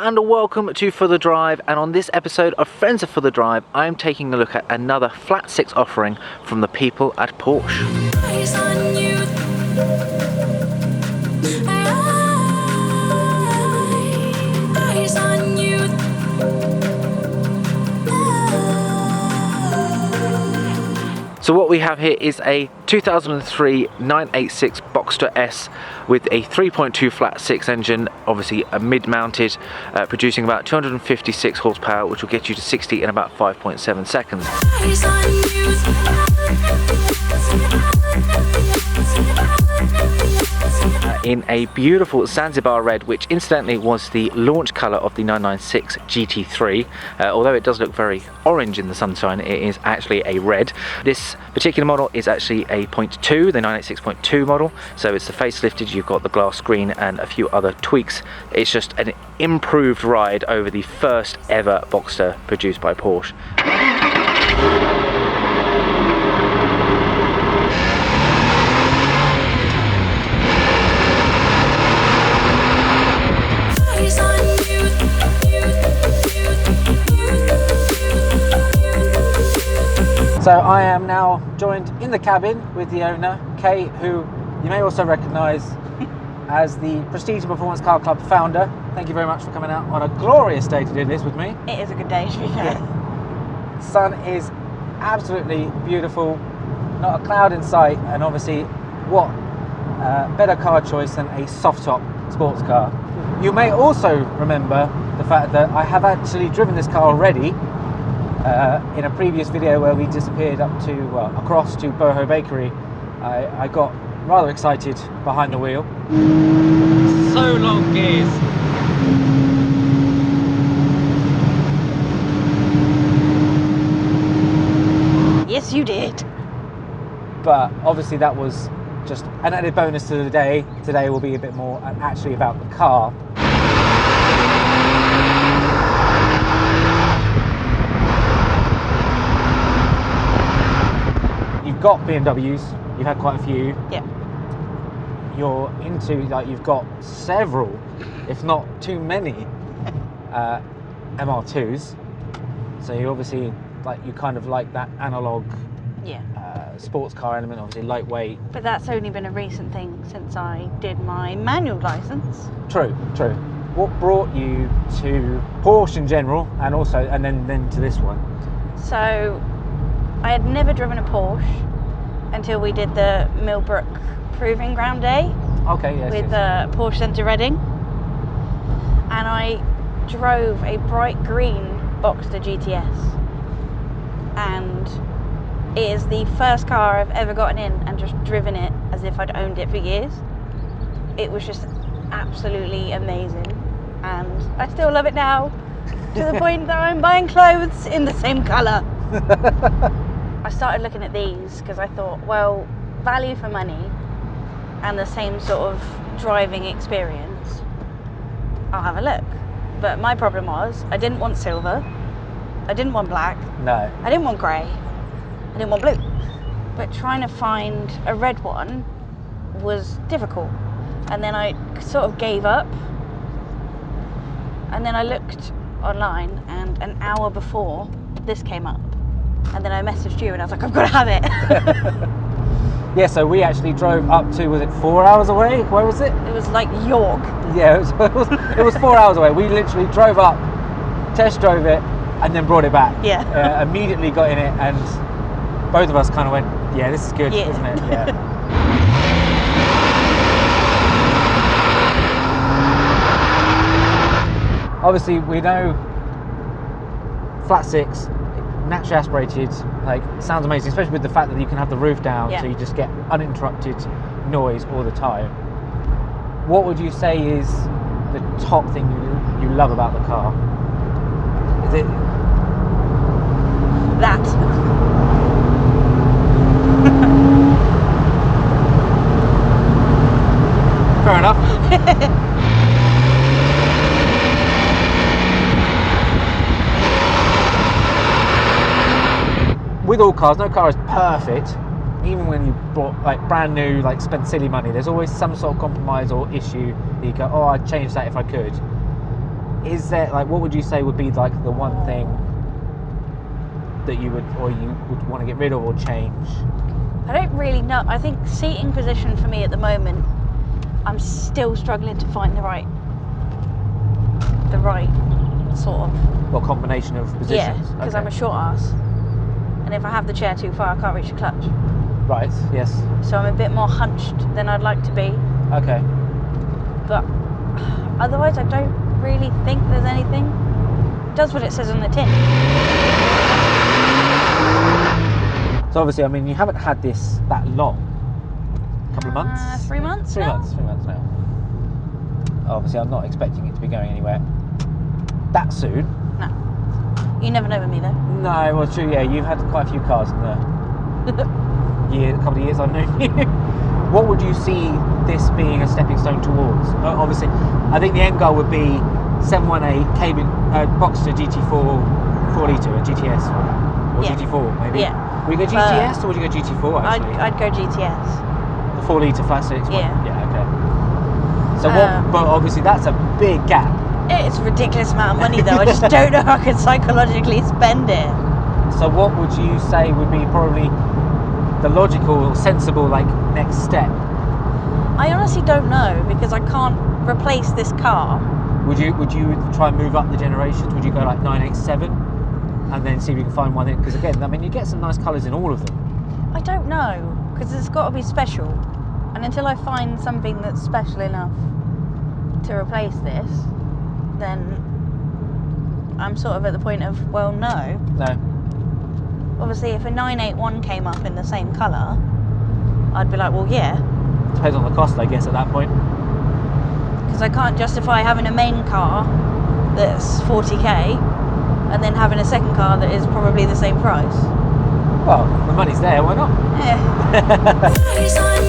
and welcome to For The Drive, and on this episode of Friends of For The Drive I'm taking a look at another flat 6 offering from the people at Porsche. Eyes on you. Eyes on you. So what we have here is a 2003 986 Boxster S with a 3.2 flat 6 engine, obviously a mid-mounted, producing about 256 horsepower, which will get you to 60 in about 5.7 seconds. Eyes on you. In a beautiful Zanzibar red, which incidentally was the launch colour of the 996 GT3. Although it does look very orange in the sunshine, it is actually a red. This particular model is actually a 0.2, the 986.2 model, so it's the facelifted. You've got the glass screen and a few other tweaks. It's just an improved ride over the first ever Boxster produced by Porsche. So I am now joined in the cabin with the owner, Kate, who you may also recognise as the Prestige Performance Car Club founder. Thank you very much for coming out on a glorious day to do this with me. It is a good day to be fair. Sun is absolutely beautiful, not a cloud in sight, and obviously what better car choice than a soft top sports car. You may also remember the fact that I have actually driven this car already in a previous video where we disappeared up to across to Boho Bakery. I got rather excited behind the wheel. So long gears. Yes, you did. But obviously that was just an added bonus to the day. Today will be a bit more actually about the car. You've got BMWs, you've had quite a few. Yeah. You're into, like, you've got several, if not too many, MR2s. So you obviously, like, you kind of like that analog sports car element, obviously lightweight. But that's only been a recent thing since I did my manual license. True. What brought you to Porsche in general, and also, and then to this one? So I had never driven a Porsche until we did the Millbrook Proving Ground Day. Okay, yes. With yes. Porsche Centre Reading. And I drove a bright green Boxster GTS. And it is the first car I've ever gotten in and just driven it as if I'd owned it for years. It was just absolutely amazing. And I still love it now, to the point that I'm buying clothes in the same colour. I started looking at these because I thought, well, value for money and the same sort of driving experience, I'll have a look. But my problem was, I didn't want silver, I didn't want black, No. I didn't want grey, I didn't want blue. But trying to find a red one was difficult. And then I sort of gave up. And then I looked online, and an hour before this came up. And then I messaged you and I was like, I've got to have it. Yeah, so we actually drove up to, was it 4 hours away? Where was it? It was like York. Yeah, it was 4 hours away. We literally drove up, test drove it, and then brought it back. Yeah. Immediately got in it, and both of us kind of went, yeah, this is good, Yeah. isn't it? Yeah. Obviously, we know flat 6, naturally aspirated, like, sounds amazing, especially with the fact that you can have the roof down, Yeah. so you just get uninterrupted noise all the time. What would you say is the top thing you love about the car? Is it That. fair enough? With all cars, no car is perfect. Even when you bought, like, brand new, like, spent silly money, there's always some sort of compromise or issue that you go, oh, I'd change that if I could. is there, like, what would you say would be like the one thing that you would want to get rid of or change? I don't really know. I think seating position for me at the moment, I'm still struggling to find the right sort of. What combination of positions? Yeah, because I'm a short ass, and if I have the chair too far, I can't reach the clutch. Right. Yes. So I'm a bit more hunched than I'd like to be. Okay. But otherwise, I don't really think there's anything. It does what it says on the tin. So obviously, I mean, you haven't had this that long. A couple of months? 3 months Three now? months. 3 months now. Obviously, I'm not expecting it to be going anywhere that soon. No. You never know with me, though. No, well, true. Yeah, you've had quite a few cars in the couple of years I've known you. What would you see this being a stepping stone towards? Obviously, I think the end goal would be 718 Boxster GT4 4 litre, a GTS or Yeah. GT4 maybe. Yeah. Would you go GTS or would you go GT4 actually? I'd go GTS. The 4 litre flat six one? Yeah. Yeah, okay. So what, but obviously that's a big gap. It's a ridiculous amount of money, though. I just don't know how I could psychologically spend it. So what would you say would be probably the logical, sensible, like, next step? I honestly don't know, because I can't replace this car. Would you try and move up the generations? Would you go like 987 and then see if you can find one? Because again, I mean, you get some nice colours in all of them. I don't know, because it's got to be special. And until I find something that's special enough to replace this, then I'm sort of at the point of, well, no. No. Obviously, if a 981 came up in the same colour, I'd be like, well, yeah. Depends on the cost, I guess, at that point. Because I can't justify having a main car that's 40k and then having a second car that is probably the same price. Well, the money's there, why not? Yeah. Eyes on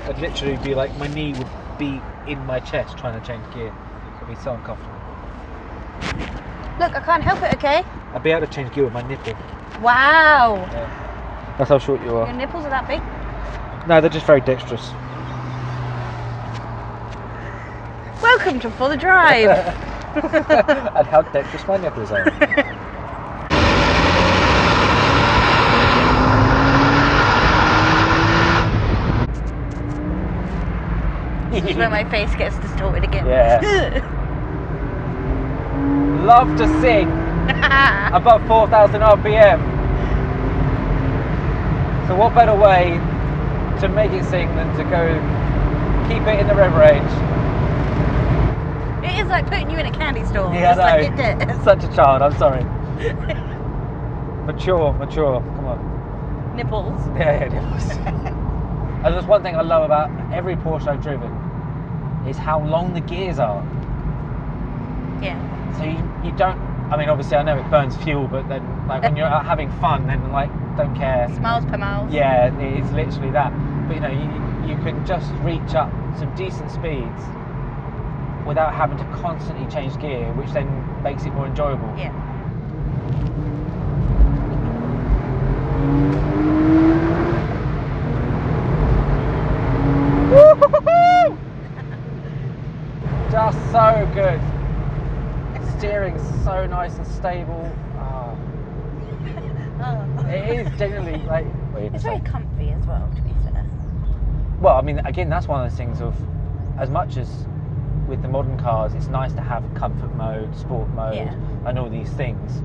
I'd literally be like, my knee would be in my chest trying to change gear. It'd be so uncomfortable. Look, I can't help it, okay? I'd be able to change gear with my nipple. Wow. Yeah. That's how short you Your are. nipples are that big? No, they're just very dexterous. Welcome to For the Drive. And how dexterous my nipples are. This is where my face gets distorted again. Yeah. Love to sing above 4,000 RPM. So what better way to make it sing than to go keep it in the rev range? It is like putting you in a candy store. Yeah, just I like know. it did. Such a child, I'm sorry. Mature, come on. Nipples. Yeah, nipples. And there's one thing I love about every Porsche I've driven is how long the gears are. Yeah. So you don't, I mean, obviously I know it burns fuel, but then like when you're out having fun, then like don't care. Miles per mile. Yeah, it's literally that. But you know, you can just reach up some decent speeds without having to constantly change gear, which then makes it more enjoyable. Yeah. Just so good. Steering's so nice and stable. Oh. Oh. It is genuinely like. It's very comfy as well, to be fair. Well, I mean, again, that's one of those things of, as much as with the modern cars, it's nice to have comfort mode, sport mode, Yeah. and all these things.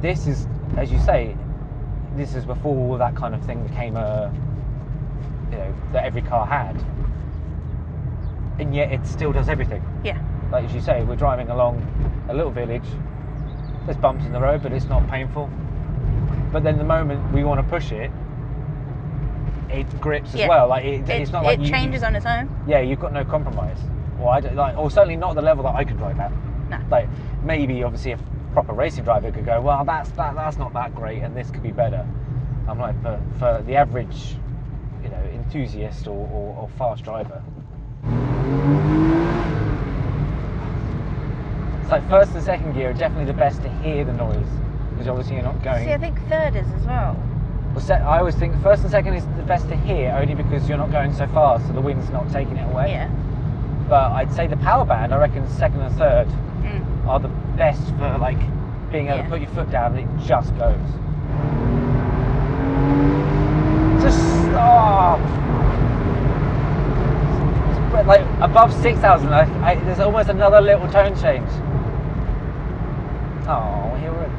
This is, as you say, this is before all that kind of thing became that every car had. And yet it still does everything. Yeah. Like as you say, we're driving along a little village. There's bumps in the road, but it's not painful. But then the moment we want to push it, it grips as well. Like it's not like it changes on its own. Yeah, you've got no compromise. Or or certainly not the level that I could drive at. No. Like maybe obviously a proper racing driver could go, well, that's not that great, and this could be better. I'm like, but for the average, enthusiast or fast driver. It's like first and second gear are definitely the best to hear the noise, because obviously you're not going. See, I think third is as well. Well, I always think first and second is the best to hear, only because you're not going so fast, so the wind's not taking it away. Yeah. But I'd say the power band, I reckon second and third are the best for like being able to put your foot down and it just goes. Just like above 6,000, there's almost another little tone change. Oh, here we're.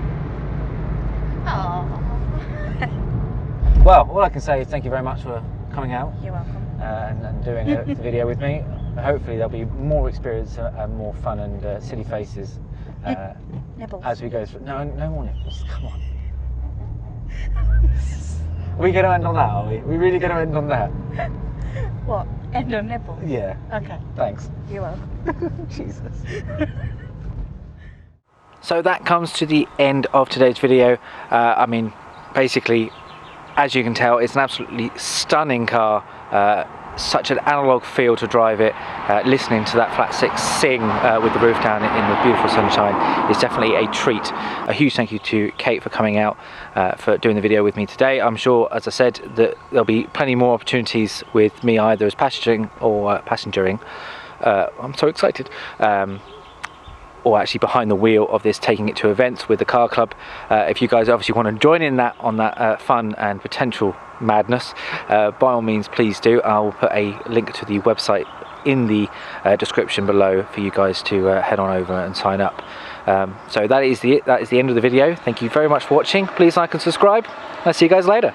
Oh. Well, all I can say is thank you very much for coming out. You're welcome. And doing the video with me. Hopefully there'll be more experience and more fun and silly faces Nibbles. as we go through. No more nipples. Come on. Are we going to end on that? Are we? We really going to end on that? What? End on nipple? Yeah. Okay. Thanks. You're welcome. Jesus. So that comes to the end of today's video. I mean, basically, as you can tell, it's an absolutely stunning car. Such an analog feel to drive it. Listening to that flat six sing with the roof down in the beautiful sunshine is definitely a treat. A huge thank you to Kate for coming out for doing the video with me today. I'm sure, as I said, that there'll be plenty more opportunities with me either as passengering or passengering. I'm so excited. Or actually behind the wheel of this, taking it to events with the car club. If you guys obviously want to join in that on that fun and potential madness, by all means please do. I'll put a link to the website in the description below for you guys to head on over and sign up. So that is the end of the video. Thank you very much for watching. Please like and subscribe. I'll see you guys later.